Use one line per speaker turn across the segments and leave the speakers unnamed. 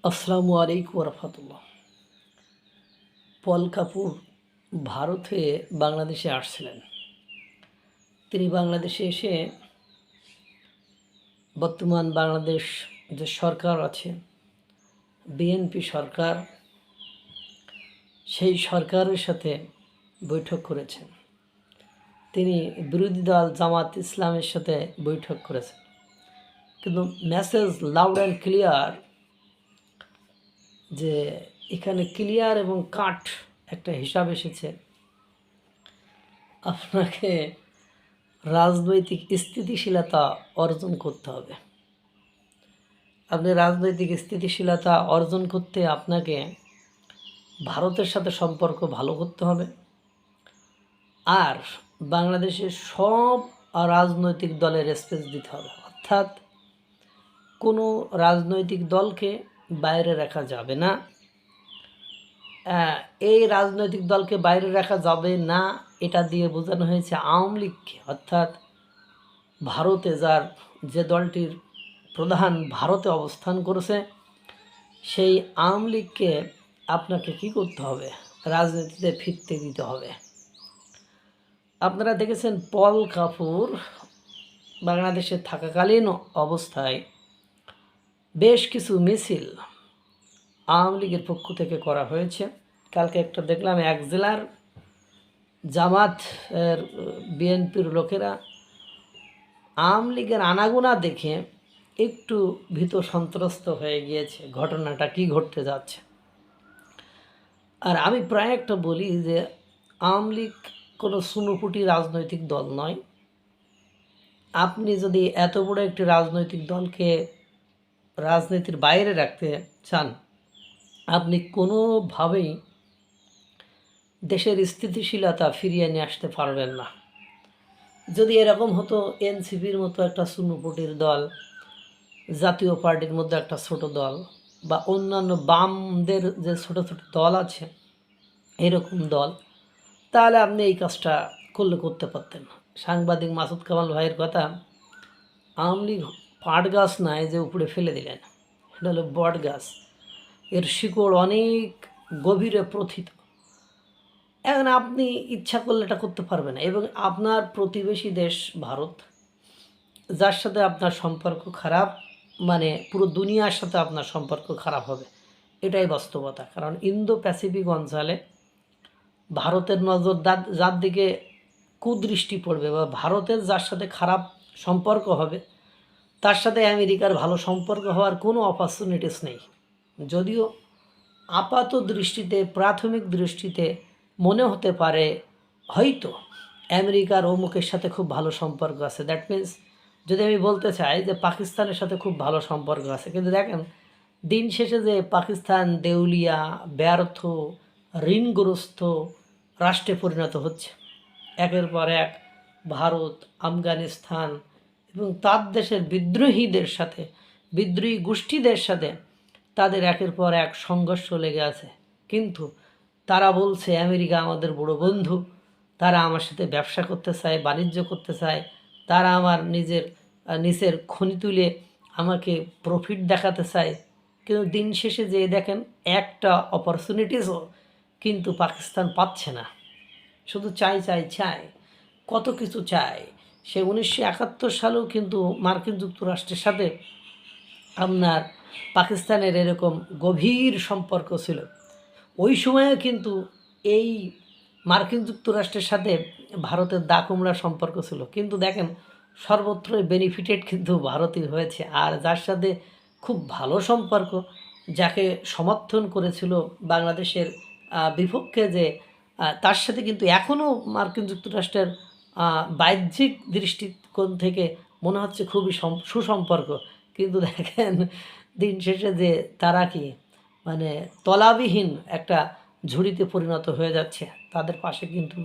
আসসালামু আলাইকুম রহমতুল্লাহ। পল কাপুর ভারতে বাংলাদেশে আসছিলেন। তিনি বাংলাদেশে এসে বর্তমান বাংলাদেশ যে সরকার আছে, বিএনপি সরকার, সেই সরকারের সাথে বৈঠক করেছেন। তিনি বিরোধী দল জামাত ইসলামের সাথে বৈঠক করেছেন। কিন্তু মেসেজ লাউড অ্যান্ড ক্লিয়ার যে এখানে ক্লিয়ার এবং কাট একটা হিসাব এসেছে, আপনাকে রাজনৈতিক স্থিতিশীলতা অর্জন করতে হবে। আপনি রাজনৈতিক স্থিতিশীলতা অর্জন করতে আপনাকে ভারতের সাথে সম্পর্ক ভালো করতে হবে, আর বাংলাদেশের সব রাজনৈতিক দলের স্পেস দিতে হবে। অর্থাৎ কোনো রাজনৈতিক দলকে বাইরে রাখা যাবে না। এই রাজনৈতিক দলকে বাইরে রাখা যাবে না, এটা দিয়ে বোঝানো হয়েছে আওয়ামী লীগকে। অর্থাৎ ভারতে যে দলটির প্রধান ভারতে অবস্থান করেছে, সেই আওয়ামী লীগকে আপনাকে কী করতে হবে? রাজনীতিতে ফিরতে দিতে হবে। আপনারা দেখেছেন পল কাপুর বাংলাদেশে থাকাকালীন অবস্থায় বেশ কিছু মিছিল আওয়ামী লীগের পক্ষ থেকে করা হয়েছে। কালকে একটা দেখলাম এক জেলার জামাত বিএনপির লোকেরা আওয়ামী লীগের আনাগোনা দেখে একটু ভীত সন্ত্রস্ত হয়ে গিয়েছে, ঘটনাটা কি ঘটতে যাচ্ছে। আর আমি প্রায় একটা বলি যে আওয়ামী লীগ কোনো সুনুপুটি রাজনৈতিক দল নয়। আপনি যদি এত বড় একটি রাজনৈতিক দলকে রাজনীতির বাইরে রাখতে চান, আপনি কোনোভাবেই দেশের স্থিতিশীলতা ফিরিয়ে নিয়ে আসতে পারবেন না। যদি এরকম হতো, এনসিপির মতো একটা সুনুপুটির দল, জাতীয় পার্টির মধ্যে একটা ছোট দল, বা অন্যান্য বামদের যে ছোট ছোট দল আছে এরকম দল, তাহলে আপনি এই কাজটা করতে পারতেন। সাংবাদিক মাসুদ কামাল ভাইয়ের কথা, আওয়ামী লীগ পাট গাছ নয় যে উপরে ফেলে দিলেন, এটা হলো বট গাছ। এর শিকড় অনেক গভীরে প্রথিত। এখন আপনি ইচ্ছা করলে এটা করতে পারবেন না। এবং আপনার প্রতিবেশী দেশ ভারত, যার সাথে আপনার সম্পর্ক খারাপ, মানে পুরো দুনিয়ার সাথে আপনার সম্পর্ক খারাপ হবে, এটাই বাস্তবতা। কারণ ইন্দো প্যাসিফিক অঞ্চলে ভারতের নজর যার দিকে কুদৃষ্টি পড়বে, বা ভারতের যার সাথে খারাপ সম্পর্ক হবে, তার সাথে আমেরিকার ভালো সম্পর্ক হওয়ার কোনো অপরচুনিটিস নেই। যদিও আপাত দৃষ্টিতে, প্রাথমিক দৃষ্টিতে মনে হতে পারে হয়তো আমেরিকার অমুকের সাথে খুব ভালো সম্পর্ক আছে, দ্যাট মিন্স যদি আমি বলতে চাই যে পাকিস্তানের সাথে খুব ভালো সম্পর্ক আছে, কিন্তু দেখেন দিন শেষে যে পাকিস্তান দেউলিয়া, ব্যর্থ, ঋণগ্রস্ত রাষ্ট্রে পরিণত হচ্ছে। একের পর এক ভারত, আফগানিস্তান এবং তার দেশের বিদ্রোহীদের সাথে, বিদ্রোহী গোষ্ঠীদের সাথে তাদের একের পর এক সংঘর্ষ লেগে আছে। কিন্তু তারা বলছে আমেরিকা আমাদের বড় বন্ধু, তারা আমার সাথে ব্যবসা করতে চায়, বাণিজ্য করতে চায়, তারা আমার নিচের খনি তুলে আমাকে প্রফিট দেখাতে চায়। কিন্তু দিন শেষে যে দেখেন একটা অপরচুনিটিসও কিন্তু পাকিস্তান পাচ্ছে না। শুধু চাই চাই চাই, কত কিছু চায়। সে 1971 সালেও কিন্তু মার্কিন যুক্তরাষ্ট্রের সাথে আপনার পাকিস্তানের এরকম গভীর সম্পর্ক ছিল। ওই সময়েও কিন্তু এই মার্কিন যুক্তরাষ্ট্রের সাথে ভারতের দাকুমড়া সম্পর্ক ছিল। কিন্তু দেখেন সর্বত্রই বেনিফিটেড কিন্তু ভারতই হয়েছে। আর যার সাথে খুব ভালো সম্পর্ক, যাকে সমর্থন করেছিল বাংলাদেশের বিপক্ষে, যে তার সাথে কিন্তু এখনও মার্কিন যুক্তরাষ্ট্রের বাহ্যিক দৃষ্টিকোণ থেকে মনে হচ্ছে খুবই সুসম্পর্ক। কিন্তু দেখেন দিন শেষে যে তারা কি মানে তলাবিহীন একটা ঝুড়িতে পরিণত হয়ে যাচ্ছে। তাদের পাশে কিন্তু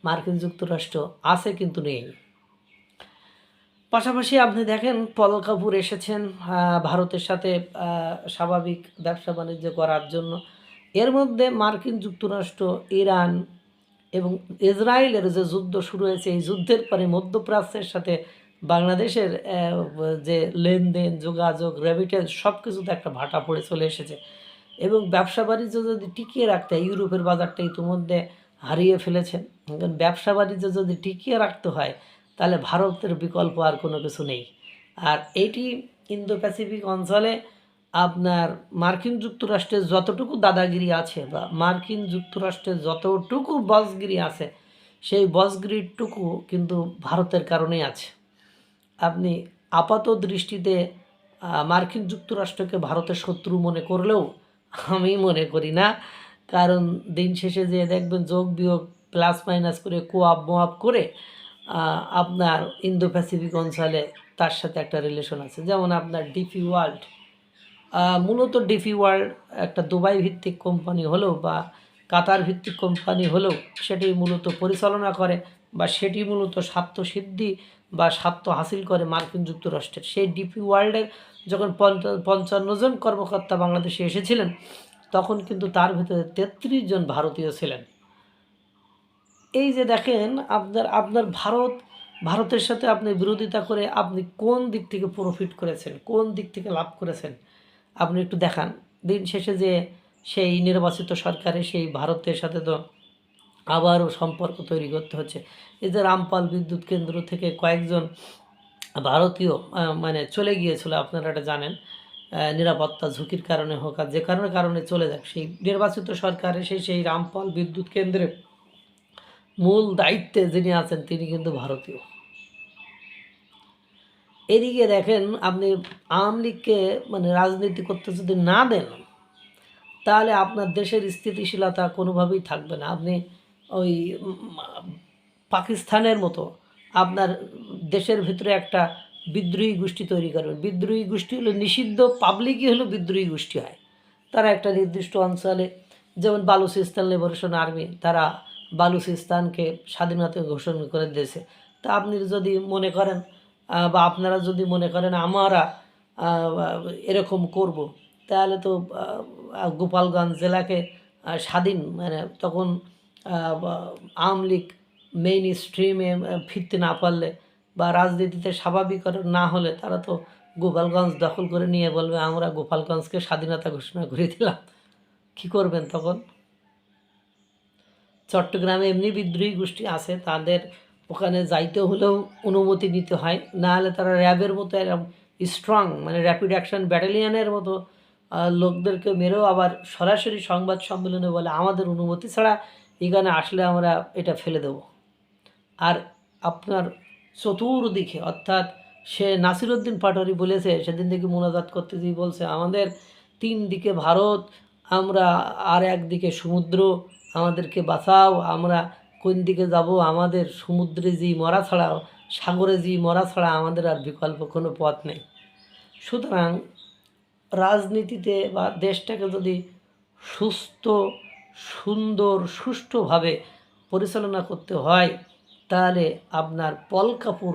মার্কিন যুক্তরাষ্ট্র আছে, কিন্তু নেই। পাশাপাশি আপনি দেখেন পল কাপুর এসেছেন ভারতের সাথে স্বাভাবিক ব্যবসা বাণিজ্য করার জন্য। এর মধ্যে মার্কিন যুক্তরাষ্ট্র, ইরান এবং ইসরায়েলের যে যুদ্ধ শুরু হয়েছে, এই যুদ্ধের পরে মধ্যপ্রাচ্যের সাথে বাংলাদেশের যে লেনদেন, যোগাযোগ, রেমিটেন্স সব কিছুতে একটা ভাটা পড়ে চলে এসেছে। এবং ব্যবসা বাণিজ্য যদি টিকিয়ে রাখতে হয়, ইউরোপের বাজারটা ইতিমধ্যে হারিয়ে ফেলেছেন। ব্যবসা বাণিজ্য যদি টিকিয়ে রাখতে হয়, তাহলে ভারতের বিকল্প আর কোনো কিছু নেই। আর এটি ইন্দো প্যাসিফিক অঞ্চলে আপনার মার্কিন যুক্তরাষ্ট্রের যতটুকু দাদাগিরি আছে বা মার্কিন যুক্তরাষ্ট্রের যতটুকু বসগিরি আছে, সেই বসগিরিটুকু কিন্তু ভারতের কারণেই আছে। আপনি আপাত দৃষ্টিতে মার্কিন যুক্তরাষ্ট্রকে ভারতের শত্রু মনে করলেও আমি মনে করি না। কারণ দিন শেষে যে দেখবেন যোগ বিয়োগ প্লাস মাইনাস করে কোয়াপ মোয়াপ করে আপনার ইন্দো প্যাসিফিক অঞ্চলে তার সাথে একটা রিলেশন আছে। যেমন আপনার ডিপি ওয়ার্ল্ড, মূলত ডিপি ওয়ার্ল্ড একটা দুবাই ভিত্তিক কোম্পানি হলেও বা কাতার ভিত্তিক কোম্পানি হলেও সেটি মূলত পরিচালনা করে বা সেটি মূলত স্বার্থসিদ্ধি বা স্বার্থ হাসিল করে মার্কিন যুক্তরাষ্ট্রের। সেই ডিপি ওয়ার্ল্ডের যখন 55 জন কর্মকর্তা বাংলাদেশে এসেছিলেন, তখন কিন্তু তার ভিতরে 33 জন ভারতীয় ছিলেন। এই যে দেখেন আপনার আপনার ভারতের সাথে আপনি বিরোধিতা করে আপনি কোন দিক থেকে প্রফিট করেছেন, কোন দিক থেকে লাভ করেছেন আপনি একটু দেখান। দিন শেষে যে সেই নির্বাচিত সরকারে সেই ভারতের সাথে তো আবারও সম্পর্ক তৈরি করতে হচ্ছে। এই যে রামপাল বিদ্যুৎ কেন্দ্র থেকে কয়েকজন ভারতীয় মানে চলে গিয়েছিল, আপনারা এটা জানেন, নিরাপত্তা ঝুঁকির কারণে হোক আর যে কারণে চলে যাক, সেই নির্বাচিত সরকার এসে সেই রামপাল বিদ্যুৎ কেন্দ্রের মূল দায়িত্বে যিনি আছেন তিনি কিন্তু ভারতীয়। এদিকে দেখেন আপনি আওয়ামী লীগকে মানে রাজনীতি করতে যদি না দেন, তাহলে আপনার দেশের স্থিতিশীলতা কোনোভাবেই থাকবে না। আপনি ওই পাকিস্তানের মতো আপনার দেশের ভিতরে একটা বিদ্রোহী গোষ্ঠী তৈরি করবেন। বিদ্রোহী গোষ্ঠী হলো নিষিদ্ধ, পাবলিকই হলো বিদ্রোহী গোষ্ঠী হয়। তারা একটা নির্দিষ্ট অঞ্চলে, যেমন বালুচিস্তান লিবারেশন আর্মি, তারা বালুচিস্তানকে স্বাধীনতা ঘোষণা করে দিয়েছে। তা আপনি যদি মনে করেন বা আপনারা যদি মনে করেন আমরা এরকম করব, তাহলে তো গোপালগঞ্জ জেলাকে স্বাধীন মানে তখন আওয়ামী লীগ মেইন স্ট্রিমে ফিরতে না পারলে বা রাজনীতিতে স্বাভাবিক না হলে তারা তো গোপালগঞ্জ দখল করে নিয়ে বলবে আমরা গোপালগঞ্জকে স্বাধীনতা ঘোষণা করে দিলাম। কী করবেন তখন? চট্টগ্রামে এমনি বিদ্রোহী গোষ্ঠী আছে, তাদের ওখানে যাইতে হলেও অনুমতি নিতে হয়, না হলে তারা র্যাবের মতো এরকম স্ট্রং মানে র্যাপিড অ্যাকশন ব্যাটালিয়নের মতো লোকদেরকে মেরেও আবার সরাসরি সংবাদ সম্মেলনে বলে আমাদের অনুমতি ছাড়া এখানে আসলে আমরা এটা ফেলে দেব। আর আপনার চতুর্দিকে অর্থাৎ সে নাসিরউদ্দিন পাটোয়ারি বলেছে সেদিন থেকে মোনাজাত করতে গিয়ে বলছে আমাদের 3 দিকে ভারত, আমরা আর একদিকে সমুদ্র, আমাদেরকে বাঁচাও, আমরা কোন দিকে যাব, আমাদের সমুদ্রে যেই মরা ছাড়া, সাগরে যেই মরা ছাড়া আমাদের আর বিকল্প কোনো পথ নেই। সুতরাং রাজনীতিতে বা দেশটাকে যদি সুস্থ, সুন্দর, সুষ্ঠুভাবে পরিচালনা করতে হয়, তাহলে আপনার পল কাপুর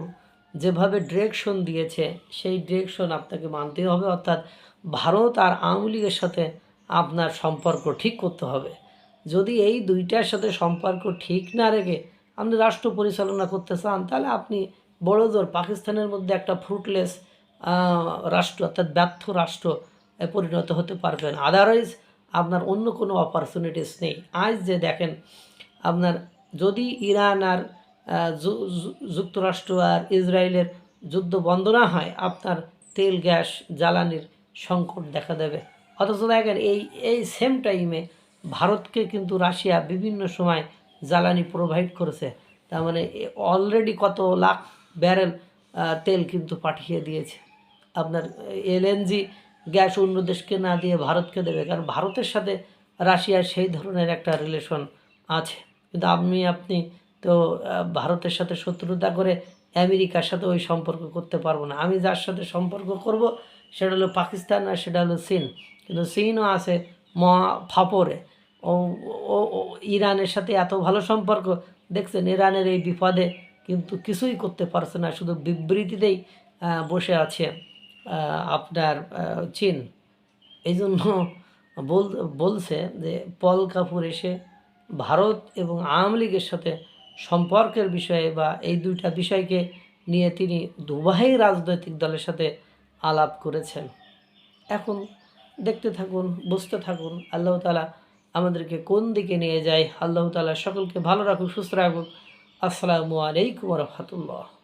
যেভাবে ডিরেকশন দিয়েছে সেই ডিরেকশন আপনাকে মানতেই হবে। অর্থাৎ ভারত আর আওয়ামী লীগের সাথে আপনার সম্পর্ক ঠিক করতে হবে। যদি এই দুইটার সাথে সম্পর্ক ঠিক না রেখে আপনি রাষ্ট্র পরিচালনা করতে চান, তাহলে আপনি বড়জোর পাকিস্তানের মধ্যে একটা ফ্রুটলেস রাষ্ট্র অর্থাৎ ব্যর্থ রাষ্ট্র পরিণত হতে পারবেন। আদারওয়াইজ আপনার অন্য কোনো অপরচুনিটিস নেই। আজ যে দেখেন আপনার যদি ইরান আর যুক্তরাষ্ট্র আর ইসরায়েলের যুদ্ধ বন্ধ না হয়, আপনার তেল গ্যাস জ্বালানির সংকট দেখা দেবে। অথচ দেখেন এই সেম টাইমে ভারতকে কিন্তু রাশিয়া বিভিন্ন সময় জ্বালানি প্রোভাইড করেছে। তার মানে অলরেডি কত লাখ ব্যারেল তেল কিন্তু পাঠিয়ে দিয়েছে। আপনার এলএনজি গ্যাস অন্য দেশকে না দিয়ে ভারতকে দেবে, কারণ ভারতের সাথে রাশিয়ার সেই ধরনের একটা রিলেশন আছে। কিন্তু আপনি তো ভারতের সাথে শত্রুতা করে আমেরিকার সাথে ওই সম্পর্ক করতে পারবো না। আমি যার সাথে সম্পর্ক করব সেটা হলো পাকিস্তান আর সেটা হলো চীন। কিন্তু চীনও আছে মহা ফাপরে। ও ইরানের সাথে এত ভালো সম্পর্ক, দেখছেন ইরানের এই বিপদে কিন্তু কিছুই করতে পারছে না, শুধু বিবৃতিতেই বসে আছে আপনার চীন। এই জন্য বলছে যে পল কাপুর এসে ভারত এবং আওয়ামী লীগের সাথে সম্পর্কের বিষয়ে বা এই দুইটা বিষয়কে নিয়ে তিনি দুবাই রাজনৈতিক দলের সাথে আলাপ করেছেন। এখন দেখতে থাকুন, বুঝতে থাকুন আল্লাহ তাআলা আমাদেরকে কোন দিকে নিয়ে যায়। আল্লাহ তাআলা সকলকে ভালো রাখুক, সুস্থ রাখুক। আসসালামু আলাইকুম ওয়া রাহমাতুল্লাহ।